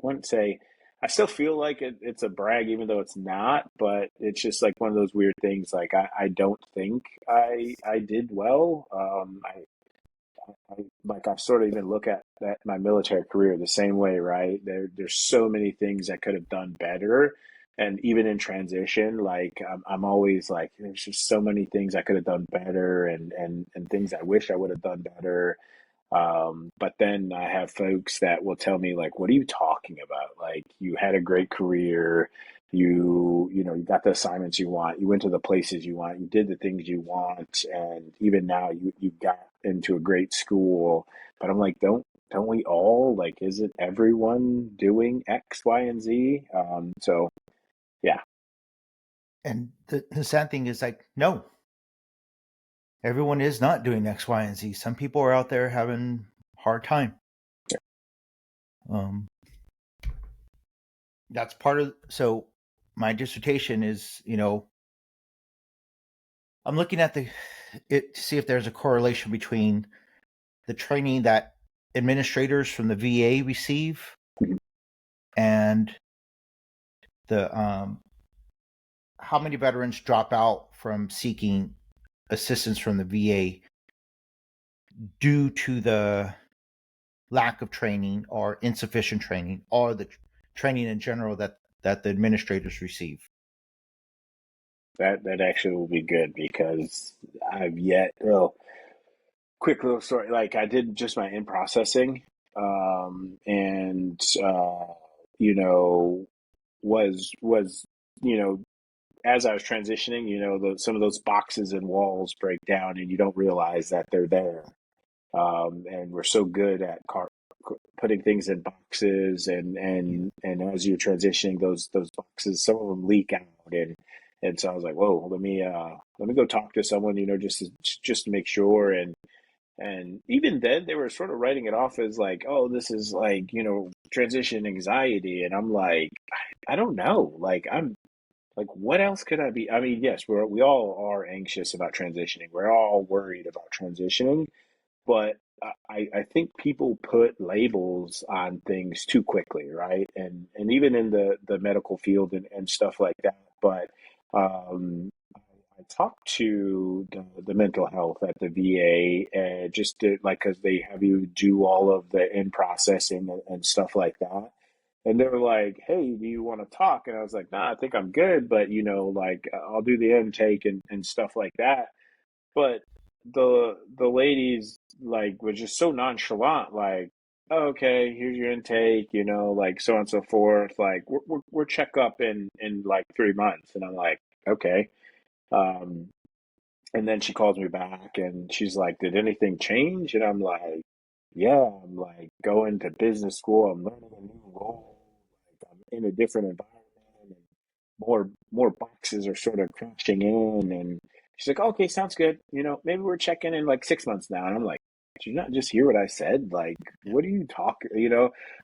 wouldn't say. I still feel like it's a brag, even though it's not. But it's just like one of those weird things. Like I don't think I did well. I sort of even look at that my military career the same way, right? There's so many things I could have done better, and even in transition, like I'm always like, there's just so many things I could have done better, and things I wish I would have done better. But then I have folks that will tell me like, "What are you talking about? Like, you had a great career, you got the assignments you want, you went to the places you want, you did the things you want, and even now you got into a great school." But I'm like, don't we all, like, isn't everyone doing X, Y, and Z? So yeah, And the sad thing is like, no, everyone is not doing X, Y, and Z. Some people are out there having a hard time. Um, that's part of, so my dissertation is, I'm looking at it to see if there's a correlation between the training that administrators from the VA receive and the how many veterans drop out from seeking assistance from the VA due to the lack of training or insufficient training or the training in general that the administrators receive? That actually will be good because I've yet. Well, quick little story. Like I did just my in processing, and you know, was you know, as I was transitioning, some of those boxes and walls break down, and you don't realize that they're there. And we're so good at putting things in boxes, and as you're transitioning, those boxes, some of them leak out, and so I was like, whoa, let me go talk to someone, just to make sure. And even then, they were sort of writing it off as like, oh, this is like, transition anxiety. And I'm like, I don't know. Like, I'm like, what else could I be? I mean, yes, we all are anxious about transitioning. We're all worried about transitioning, but I think people put labels on things too quickly, right? And even in the medical field and stuff like that. But I talked to the mental health at the VA, just to, like, because they have you do all of the in processing and stuff like that. And they were like, "Hey, do you want to talk?" And I was like, "Nah, I think I'm good, but like I'll do the intake and stuff like that." But the ladies like were just so nonchalant, like, oh, "Okay, here's your intake, like so on and so forth. Like we're check up in like 3 months," and I'm like, "Okay." Um, and then she calls me back and she's like, "Did anything change?" And I'm like, "Yeah, I'm like going to business school. I'm learning a new role. Like I'm in a different environment, and more boxes are sort of crashing in." And she's like, "Okay, sounds good. Maybe we're checking in like 6 months now." And I'm like, "Did you not just hear what I said? Like, Yeah, what are you talking?"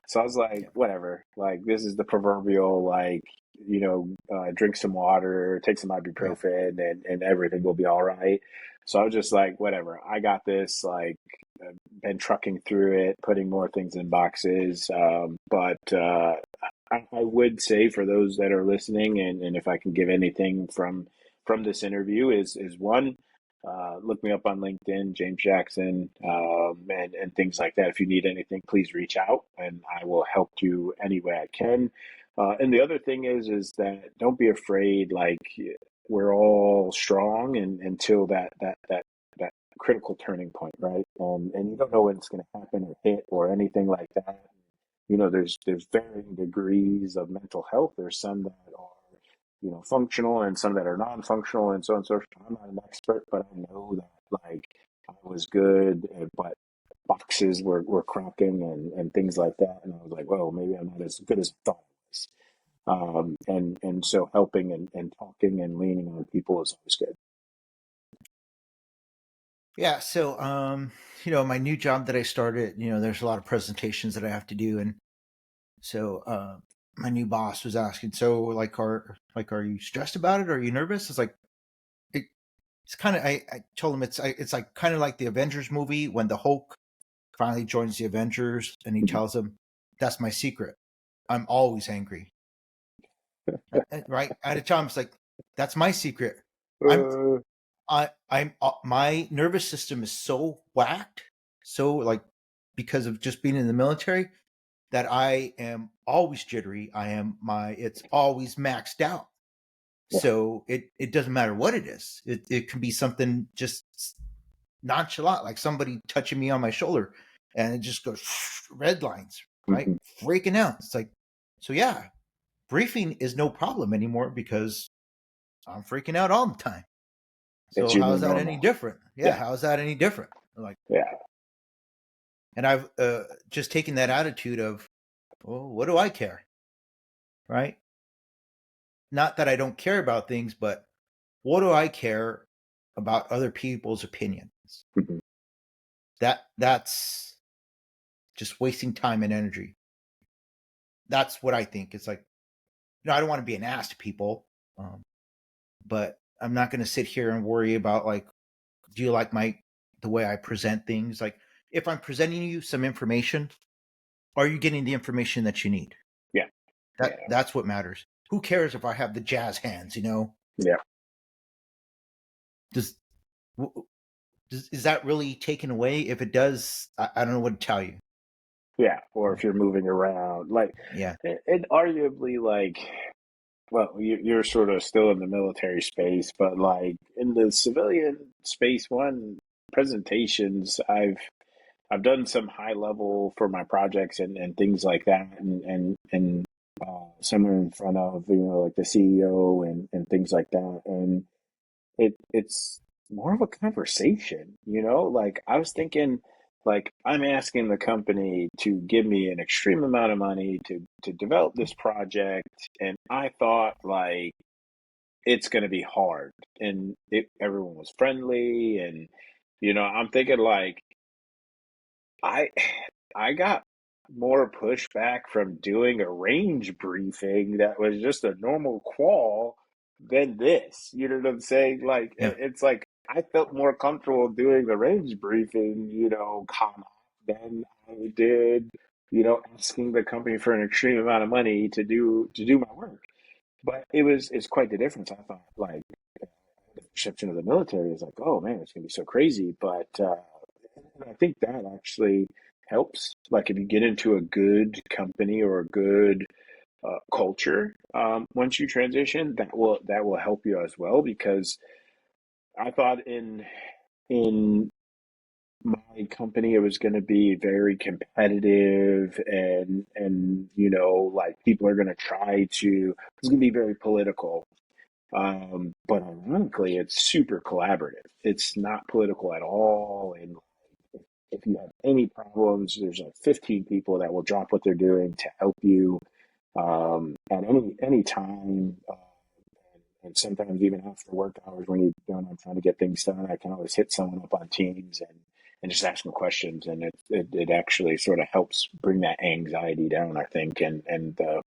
So I was like, yeah, whatever. Like, this is the proverbial, like, drink some water, take some yeah, ibuprofen, and everything will be all right. So I was just like, whatever, I got this. Like, I've been trucking through it, putting more things in boxes. But I would say for those that are listening, and if I can give anything from this interview, is one, look me up on LinkedIn, James Jackson, and things like that. If you need anything, please reach out, and I will help you any way I can. And the other thing is that don't be afraid. Like, we're all strong, and until that critical turning point, right? And you don't know when it's going to happen or hit or anything like that. There's varying degrees of mental health. There's some that are functional, and some that are non-functional, and so on and so forth. I'm not an expert, but I know that, like, I was good, but boxes were cracking and things like that. And I was like, well, maybe I'm not as good as I thought I was. And so helping and talking and leaning on people is always good. yeah. So, my new job that I started, there's a lot of presentations that I have to do, and so my new boss was asking, so are you stressed about it? Are you nervous? It's like it, it's kind of. I told him it's like kind of like the Avengers movie when the Hulk finally joins the Avengers, and he Mhm. tells them, "That's my secret. I'm always angry." Right? At a time, it's like that's my secret. I'm Uh, I'm my nervous system is so whacked, so like because of just being in the military that I am always jittery. It's always maxed out. yeah. So it doesn't matter what it is. It can be something just nonchalant, like somebody touching me on my shoulder, and it just goes red lines, right? Mhm. Freaking out. It's like, so yeah, briefing is no problem anymore because I'm freaking out all the time. It's So your how new is that any normal. different? Yeah, Yeah. how is that any different? Like, Yeah. and I've just taken that attitude of, well, what do I care, right? Not that I don't care about things, but what do I care about other people's opinions? Mhm. That's just wasting time and energy. That's what I think. It's like, I don't want to be an ass to people, um, but I'm not going to sit here and worry about, like, do you like the way I present things? Like, if I'm presenting you some information, are you getting the information that you need? Yeah. Yeah. That's what matters. Who cares if I have the jazz hands? Yeah. Does, is that really taken away? If it does, I don't know what to tell you. Yeah. Or if you're moving around, like, Yeah, and arguably, like, well, you're sort of still in the military space, but like in the civilian space, one presentations, I've done some high level for my projects and things like that, and somewhere in front of like the CEO and things like that, and it's more of a conversation, like I was thinking, like I'm asking the company to give me an extreme amount of money to develop this project, and I thought like it's going to be hard, and everyone was friendly, and I'm thinking like I I got more pushback from doing a range briefing that was just a normal qual than this. You know what I'm saying? Like yeah, it's like I felt more comfortable doing the range briefing, comma, than I did, asking the company for an extreme amount of money to do my work. But it's quite the difference. I thought like the perception of the military is like, oh man, it's gonna be so crazy. But and I think that actually helps. Like if you get into a good company or a good culture, once you transition, that will help you as well. Because I thought in my company it was going to be very competitive, and like people are going to try to. It's going to be very political. But ironically, it's super collaborative. It's not political at all. And if you have any problems, there's like 15 people that will drop what they're doing to help you at any time. And sometimes even after work hours, when I'm trying to get things done, I can always hit someone up on Teams and just ask them questions, and it actually sort of helps bring that anxiety down, I think, and I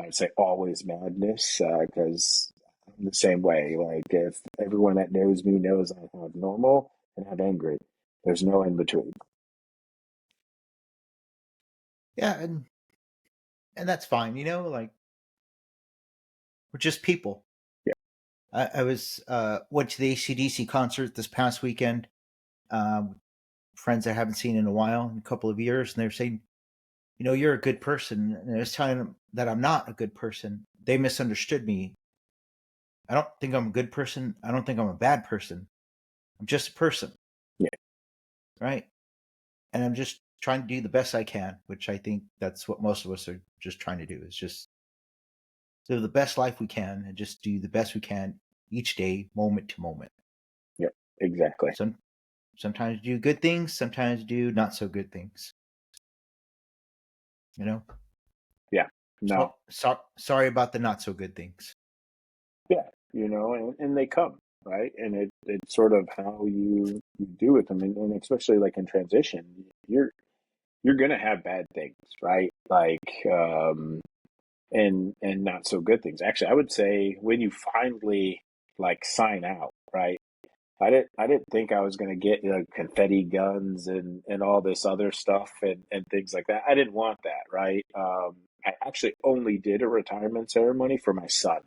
would say always madness, because I'm the same way. Like if everyone that knows me knows I have normal and have angry, there's no in between. yeah, and that's fine. Like we're just people. Yeah, I was went to the ACDC concert this past weekend. Um, Friends I haven't seen in a while, in a couple of years, and they were saying, you're a good person. And I was telling them that I'm not a good person. They misunderstood me. I don't think I'm a good person. I don't think I'm a bad person. I'm just a person, yeah, right? And I'm just trying to do the best I can, which I think that's what most of us are just trying to do, is just live the best life we can and just do the best we can each day, moment to moment. yeah, exactly. Some Sometimes do good things, sometimes do not so good things. You know. Yeah, no, Sorry about the not so good things. yeah, and they come, right, and it's sort of how you do with them, and especially like in transition, you're gonna have bad things, right? Like and not so good things. Actually, I would say when you finally like sign out, right? I didn't think I was gonna get confetti guns and all this other stuff and things like that. I didn't want that, right? I actually only did a retirement ceremony for my son.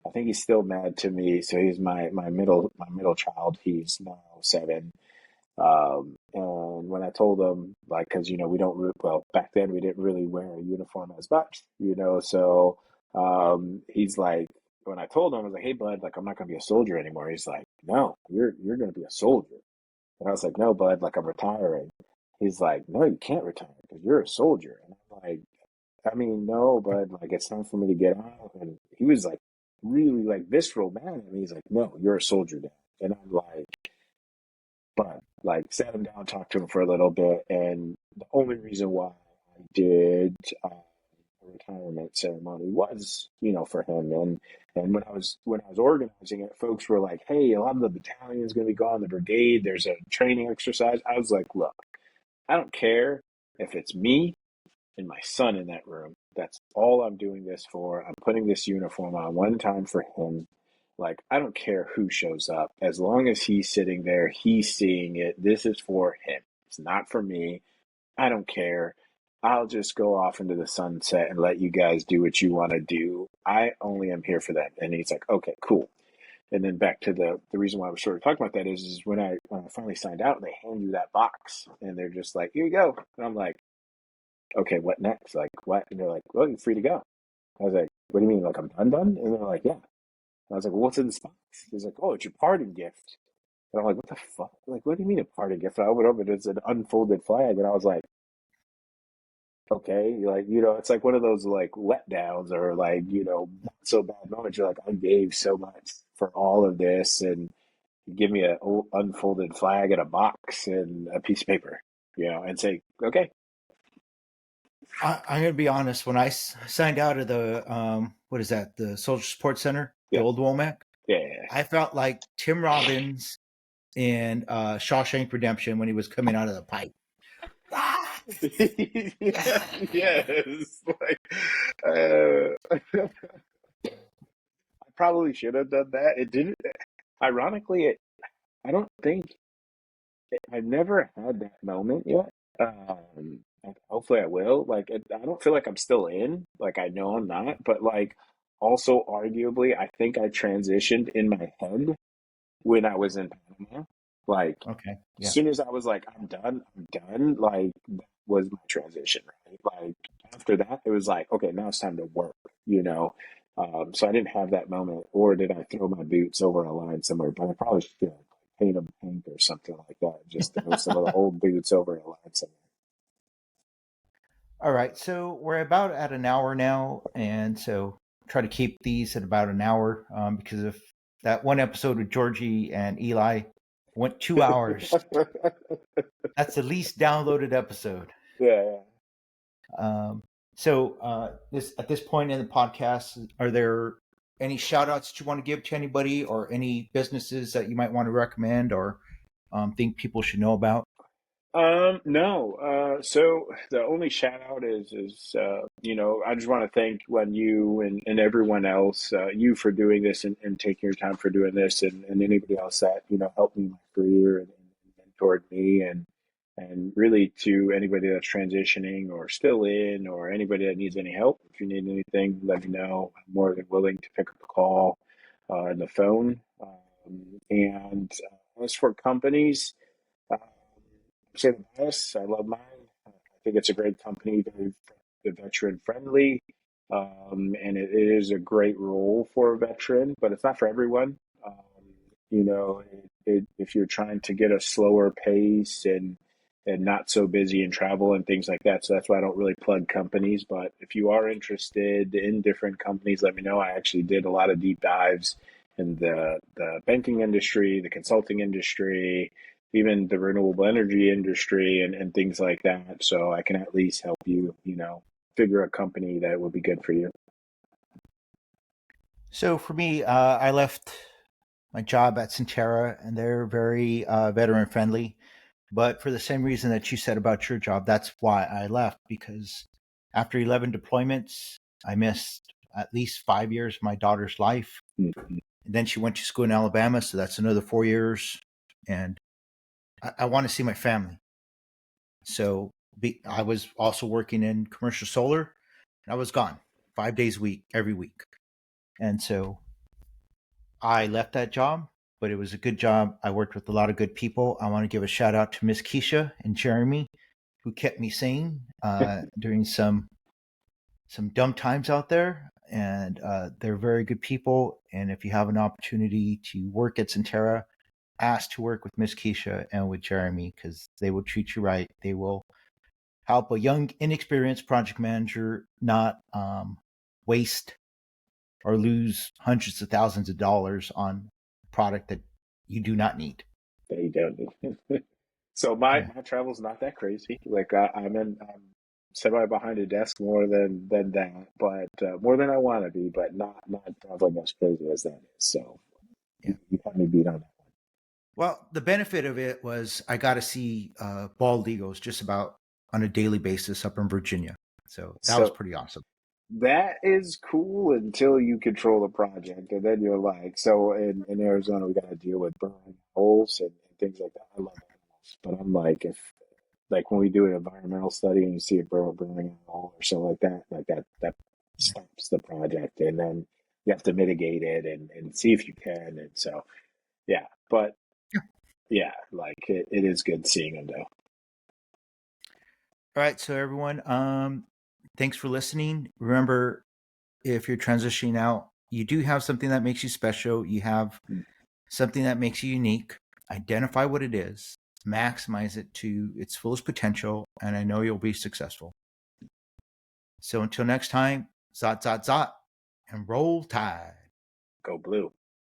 I think he's still mad to me. So he's my middle child. He's now 7. And when I told him, like, because we don't well back then we didn't really wear a uniform as much, so he's like, when I told him, I was like, hey bud, like I'm not gonna be a soldier anymore. He's like, no, you're gonna be a soldier. And I was like, no bud, like I'm retiring. He's like, no, you can't retire because you're a soldier. And I'm like, I mean, no, bud, like it's time for me to get out. And he was like really like visceral mad at me. He's like, no, you're a soldier, dad. And I'm like, but like sat him down, talked to him for a little bit, and the only reason why I did a retirement ceremony was, for him. And when I was organizing it, folks were like, "Hey, a lot of the battalion's going to be gone, the brigade. There's a training exercise." I was like, "Look, I don't care if it's me and my son in that room. That's all I'm doing this for. I'm putting this uniform on one time for him. Like, I don't care who shows up. As long as he's sitting there, he's seeing it. This is for him. It's not for me. I don't care. I'll just go off into the sunset and let you guys do what you want to do. I only am here for that." And he's like, "Okay, cool." And then back to the reason why we're sort of talking about that is when I finally signed out, they hand you that box and they're just like, here you go. And I'm like, okay, what next? Like what? And they're like, well, you're free to go. I was like, what do you mean? Like I'm done? And they're like, yeah. And I was like, well, what's in this box? He's like, oh, it's your parting gift. And I'm like, what the fuck? Like, what do you mean a parting gift? And I opened up and it's an unfolded flag. And I was like, okay, like, it's like one of those like letdowns or like, not so bad moments. You're like, I gave so much for all of this. And you give me a unfolded flag and a box and a piece of paper, and say, okay. I'm going to be honest. When I signed out of the, what is that, the Soldier Support Center, the Yeah. old Womack, Yeah. I felt like Tim Robbins in Shawshank Redemption when he was coming out of the pipe. Ah! Yes. Like, I probably should have done that. It didn't, ironically, I don't think I've never had that moment yet. Hopefully I will. Like, I don't feel like I'm still in. Like, I know I'm not, but like, also arguably, I think I transitioned in my head when I was in Panama. Like, Okay, as yeah. soon as I was like, I'm done. Like, that was my transition, right? Like, after that, it was like, okay, now it's time to work, you know? So I didn't have that moment, or did I throw my boots over a line somewhere? But I probably should paint them pink or something like that. Just throw some of the old boots over a line somewhere. All right, so we're about at an hour now, and so try to keep these at about an hour because if that one episode with Georgie and Eli went 2 hours, that's the least downloaded episode. Yeah. Um, this at this point in the podcast, are there any shout outs that you want to give to anybody or any businesses that you might want to recommend or think people should know about? No. So the only shout out I just want to thank when you and everyone else, you for doing this and taking your time for doing this and anybody else that, helped me in my career and mentored me and really to anybody that's transitioning or still in or anybody that needs any help. If you need anything, let me know. I'm more than willing to pick up the call, and the phone. And as for companies, um, say the bias. I love mine. I think it's a great company, very veteran friendly, and it is a great role for a veteran, but it's not for everyone. Um, if you're trying to get a slower pace and not so busy in travel and things like that, so that's why I don't really plug companies. But if you are interested in different companies, let me know. I actually did a lot of deep dives in the banking industry, the consulting industry, even the renewable energy industry and things like that. So I can at least help you, figure a company that would be good for you. So for me, I left my job at Centera, and they're very veteran friendly. But for the same reason that you said about your job, that's why I left because after 11 deployments, I missed at least 5 years of my daughter's life. Mm-hmm. And then she went to school in Alabama, so that's another 4 years. And I want to see my family. So I was also working in commercial solar, and I was gone 5 days a week, every week. And so I left that job, but it was a good job. I worked with a lot of good people. I want to give a shout out to Miss Keisha and Jeremy, who kept me sane during some dumb times out there. And they're very good people. And if you have an opportunity to work at Centera, ask to work with Miss Keisha and with Jeremy because they will treat you right. They will help a young, inexperienced project manager not waste or lose hundreds of thousands of dollars on a product that you do not need. They don't. So my Yeah. my travel's not that crazy. Like I'm semi behind a desk more than that, but more than I want to be, but not traveling as crazy as that is. So Yeah. you had me beat on that one. Well, the benefit of it was I got to see bald eagles just about on a daily basis up in Virginia. So that was So pretty awesome. that is cool until you control the project, and then you're like, so in Arizona we got to deal with burning holes and things like that. I love animals, but I'm like, if like when we do an environmental study and you see a burrowing a hole or something like that that stops the project. And then you have to mitigate it and see if you can. And so, yeah, but Yeah. yeah, like it is good seeing them though. All right, so everyone, thanks for listening. Remember, if you're transitioning out, you do have something that makes you special. You have something that makes you unique. Identify what it is, maximize it to its fullest potential, and I know you'll be successful. So until next time, zot, zot, zot, and roll tide. Go blue.